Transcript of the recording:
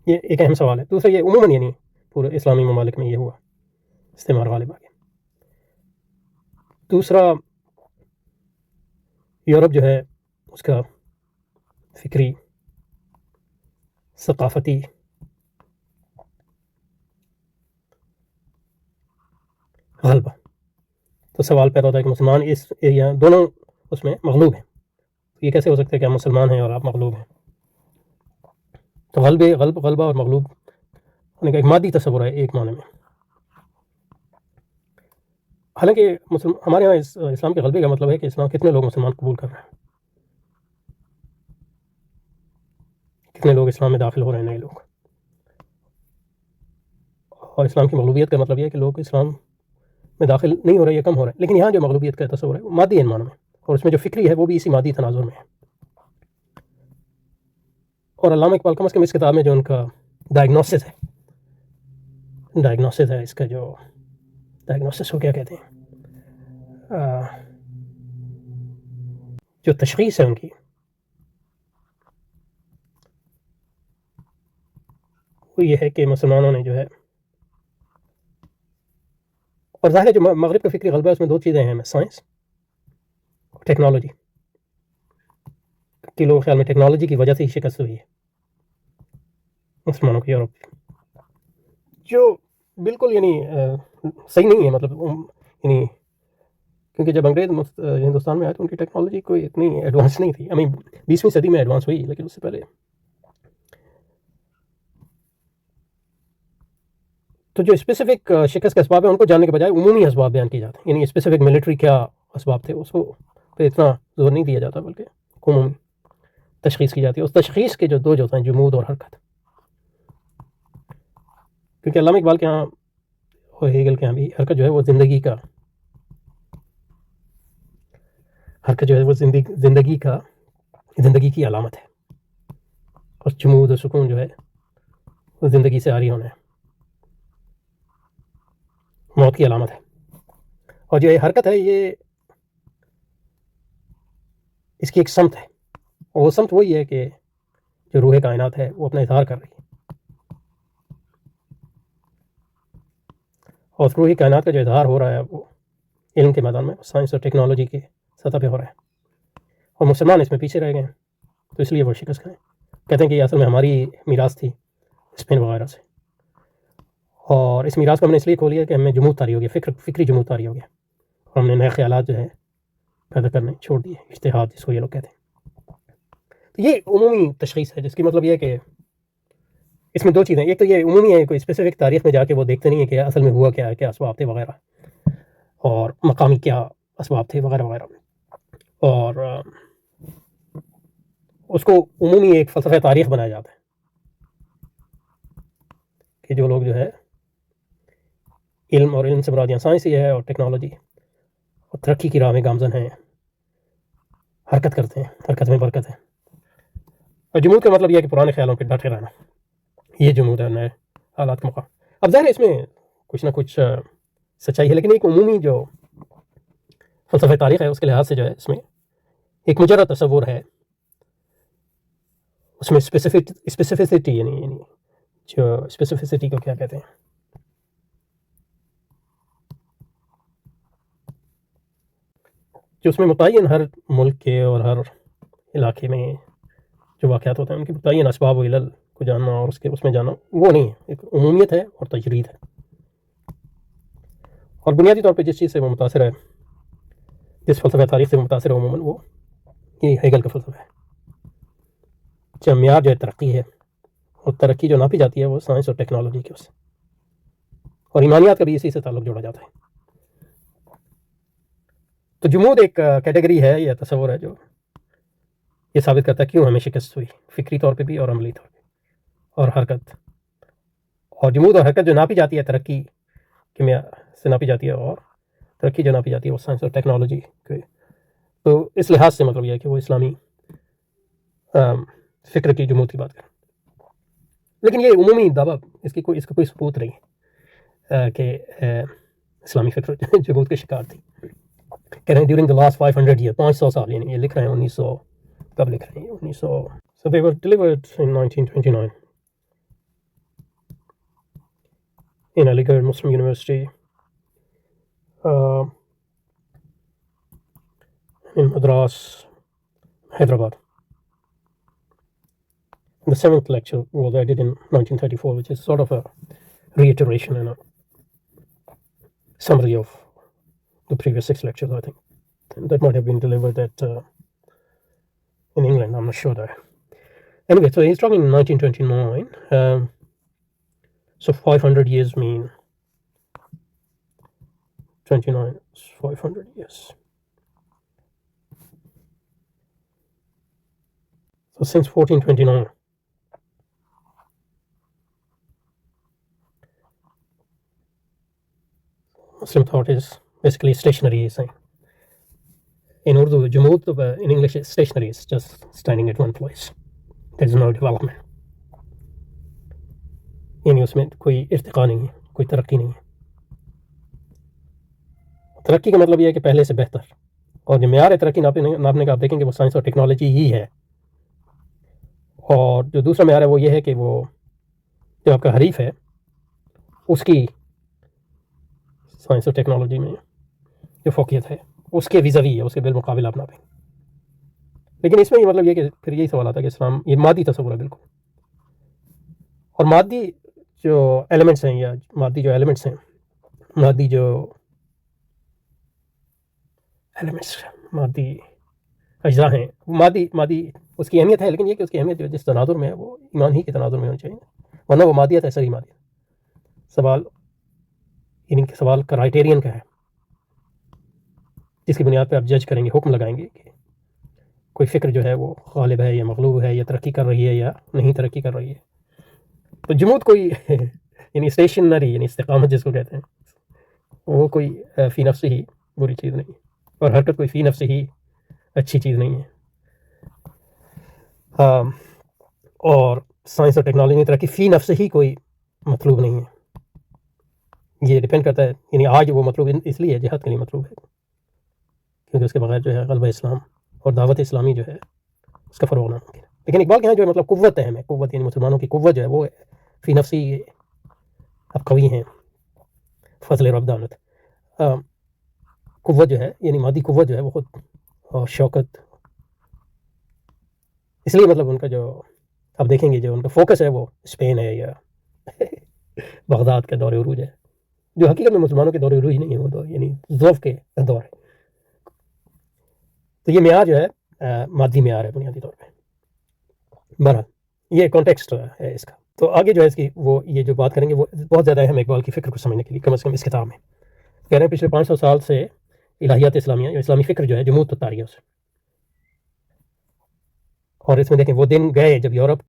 یہ ایک اہم سوال ہے. دوسرا یہ عموماً یعنی پورے اسلامی ممالک میں یہ ہوا استعمار غالب آ گیا. دوسرا یورپ جو ہے اس کا فکری ثقافتی غلبہ. تو سوال پیدا ہوتا ہے کہ مسلمان اس ایریا دونوں اس میں مغلوب ہیں. یہ کیسے ہو سکتا ہے کہ آپ مسلمان ہیں اور آپ مغلوب ہیں؟ تو غلبہ اور مغلوب ہونے کا ایک مادی تصور ہے ایک معنی میں. حالانکہ ہمارے یہاں اسلام کے غلبے کا مطلب ہے کہ اسلام کتنے لوگ مسلمان قبول کر رہے ہیں، کتنے لوگ اسلام میں داخل ہو رہے ہیں، نئے لوگ. اور اسلام کی مغلوبیت کا مطلب یہ ہے کہ لوگ اسلام میں داخل نہیں ہو رہے یا کم ہو رہے ہیں. لیکن یہاں جو مغلوبیت کا تصور ہے وہ مادی عنوان میں، اور اس میں جو فکری ہے وہ بھی اسی مادی تناظر میں ہے. اور علامہ اقبال کم از کم اس کتاب میں جو ان کا ڈائگنوسس ہے اس کا جو ڈائگنوسس کو کیا کہتے ہیں، جو تشخیص ہے ان کی، وہ یہ ہے کہ مسلمانوں نے جو ہے، اور ظاہر ہے جو مغرب کا فکری غلبہ ہے اس میں دو چیزیں ہیں، سائنس اور ٹیکنالوجی. کہ لوگوں کے خیال میں ٹیکنالوجی کی وجہ سے ہی شکست ہوئی ہے مسلمانوں کی یورپ، جو بالکل یعنی صحیح نہیں ہے. مطلب یعنی کیونکہ جب انگریز ہندوستان میں آئے تو ان کی ٹیکنالوجی کوئی اتنی ایڈوانس نہیں تھی. 20ویں صدی میں ایڈوانس ہوئی، لیکن اس سے پہلے تو جو اسپیسیفک شکست کے اسباب ہیں ان کو جاننے کے بجائے عمومی اسباب بیان کیے جاتے ہیں. یعنی اسپیسیفک ملٹری کیا اسباب تھے اس کو پہ اتنا زور نہیں دیا جاتا، بلکہ عمومی تشخیص کی جاتی ہے. اس تشخیص کے جو دو جو ہیں، جمود اور حرکت. کیونکہ علامہ اقبال کے ہاں اور ہیگل کے ہاں بھی حرکت جو ہے وہ زندگی جو ہے وہ زندگی کی علامت ہے، اور جمود و سکون جو ہے وہ زندگی سے عاری ہونا ہے، موت کی علامت ہے. اور جو یہ حرکت ہے یہ اس کی ایک سمت ہے، اور وہ سمت وہی ہے کہ جو روح کائنات ہے وہ اپنا اظہار کر رہی ہے. اور روح کائنات کا جو اظہار ہو رہا ہے وہ علم کے میدان میں، سائنس اور ٹیکنالوجی کی سطح پہ ہو رہا ہے. اور مسلمان اس میں پیچھے رہ گئے ہیں، تو اس لیے وہ شکست کھائیں. کہتے ہیں کہ یہ اصل میں ہماری میراث تھی اسپین وغیرہ سے، اور اس میراث کو ہم نے اس لیے کھو لیا کہ ہمیں جمود طاری ہو گیا، فکری جمود طاری ہو گیا، اور ہم نے نئے خیالات جو ہے پیدا کرنے چھوڑ دیے، اجتہاد جس کو یہ لوگ کہتے ہیں. تو یہ عمومی تشخیص ہے، جس کی مطلب یہ ہے کہ اس میں دو چیزیں، ایک تو یہ عمومی ہے، کوئی اسپیسیفک تاریخ میں جا کے وہ دیکھتے نہیں ہیں کہ اصل میں ہوا کیا ہے، کیا اسباب تھے وغیرہ، اور مقامی کیا اسباب تھے وغیرہ وغیرہ. اور اس کو عمومی ایک فلسفہ تاریخ بنایا جاتا ہے کہ جو لوگ جو ہے علم، اور علم سے مراد یہاں سائنس ہی ہے، اور ٹیکنالوجی اور ترقی کی راہ میں گامزن ہیں، حرکت کرتے ہیں، حرکت میں برکت ہے. اور جمود کا مطلب یہ ہے کہ پرانے خیالوں پہ ڈٹے رہنا، یہ جمود ہے، نئے حالات کا مقام. اب ظاہر ہے اس میں کچھ نہ کچھ سچائی ہے، لیکن ایک عمومی جو فلسفہ تاریخ ہے اس کے لحاظ سے جو ہے اس میں ایک مجرد تصور ہے، اس میں اسپیسیفسٹی یعنی جو اسپیسیفسٹی کو کیا کہتے ہیں، جو اس میں متعین ہر ملک کے اور ہر علاقے میں جو واقعات ہوتے ہیں ان کے متعین اسباب و علل کو جاننا اور اس میں جانا، وہ نہیں ہے. ایک عمومیت ہے اور تجرید ہے. اور بنیادی طور پہ جس چیز سے وہ متاثر ہے، جس فلسفہ تاریخ سے وہ متاثر ہے عموماً، وہ یہ ہیگل کا فلسفہ ہے. جو معیار جو ہے ترقی ہے، اور ترقی جو ناپی جاتی ہے وہ سائنس اور ٹیکنالوجی کی، اس سے اور ایمانیات کا بھی اسی سے تعلق جوڑا جاتا ہے. تو جمود ایک کیٹیگری ہے یا تصور ہے جو یہ ثابت کرتا ہے کیوں ہمیں شکست ہوئی، فکری طور پہ بھی اور عملی طور پہ. اور حرکت اور جمود اور حرکت جو ناپی جاتی ہے ترقی کے معیار سے ناپی جاتی ہے، اور ترقی جو ناپی جاتی ہے وہ سائنس اور ٹیکنالوجی کے. تو اس لحاظ سے مطلب یہ ہے کہ وہ اسلامی فکر کی جمود کی بات کریں. لیکن یہ عمومی دعویٰ اس کا کوئی ثبوت نہیں ہے کہ اسلامی فکر جمود کے شکار تھی. کہہ رہے ہیں ڈیورنگ دا لاسٹ 500 ایئر، 500 سال، یعنی یہ لکھ رہے ہیں 1900 کب لکھ رہے ہیں 1900 so they were delivered in 1929. in Aligarh Muslim University, in Madras, Hyderabad. The 7th lecture was I did in 1934, which is sort of a reiteration and a summary of the previous 6 lectures, I think. And that might have been delivered in England, I'm not sure though. Anyway, so he's talking in 1929. So 500 years mean 29 is 500 years. So since 1429, Muslim thought is basically stationary, is saying. In Urdu, Jumud, in English, stationary is just standing at one place. There is no development. یعنی اس میں کوئی ارتقا نہیں ہے, کوئی ترقی نہیں ہے. ترقی کا مطلب یہ ہے کہ پہلے سے بہتر, اور جو معیار ترقی ناپنے کا آپ دیکھیں کہ وہ سائنس اور ٹیکنالوجی ہی ہے. اور جو دوسرا معیار ہے وہ یہ ہے کہ وہ جو آپ کا حریف ہے اس کی سائنس اور ٹیکنالوجی میں جو فوقیت ہے اس کے ویزاوی ہے, اس کے بالمقابل آپ ناپیں. لیکن اس میں یہ مطلب یہ کہ پھر یہی سوال آتا ہے کہ اسلام یہ مادی تصور ہے بالکل, اور مادی جو ایلیمنٹس ہیں یا مادی جو ایلیمنٹس ہیں, مادی جو ایلیمنٹس مادی اجزاء ہیں, مادی اس کی اہمیت ہے, لیکن یہ کہ اس کی اہمیت جو جس تناظر میں ہے وہ ایمان ہی کے تناظر میں ہونی چاہیے, ورنہ وہ مادیت ہے, صحیح مادیت. سوال یعنی کہ سوال کرائٹیرین کا ہے جس کی بنیاد پہ آپ جج کریں گے, حکم لگائیں گے کہ کوئی فکر جو ہے وہ غالب ہے یا مغلوب ہے, یا ترقی کر رہی ہے یا نہیں ترقی کر رہی ہے. تو جمود کوئی یعنی اسٹیشنری یعنی استقامت جس کو کہتے ہیں, وہ کوئی فی نفس ہی بری چیز نہیں ہے, اور حرکت کوئی فی نفس ہی اچھی چیز نہیں ہے. اور سائنس اور ٹیکنالوجی کی ترقی فی نفس ہی کوئی مطلوب نہیں ہے. یہ ڈپینڈ کرتا ہے, یعنی آج وہ مطلوب اس لیے جہاد کے لیے مطلوب ہے کیونکہ اس کے بغیر جو ہے غلبہ اسلام اور دعوت اسلامی جو ہے اس کا فروغ ناممکن ہے. لیکن اقبال کے یہاں جو ہے مطلب قوت ہے, ہمیں قوت یعنی مسلمانوں کی قوت جو ہے وہ فی نفسی اب قوی ہیں, فضل رب دانت. قوت جو ہے یعنی مادی قوت جو ہے وہ خود, اور شوکت, اس لیے مطلب ان کا جو آپ دیکھیں گے جو ان کا فوکس ہے وہ اسپین ہے یا بغداد کا دور عروج ہے, جو حقیقت میں مسلمانوں کے دور عروج نہیں ہے, وہ دور یعنی ضعف کے دور ہے. تو یہ معیار جو ہے مادی معیار ہے بنیادی طور پہ. بہرحال یہ کانٹیکسٹ ہے اس کا. تو آگے جو ہے اس کی وہ یہ جو بات کریں گے وہ بہت زیادہ اہم اقبال کی فکر کو سمجھنے کے لیے, کم از کم اس کتاب میں. کہہ رہے ہیں پچھلے 500 سال سے الہیات اسلامیہ جو اسلامی فکر جو ہے جمود تو تاری ہے اسے. اور اس میں دیکھیں وہ دن گئے جب یورپ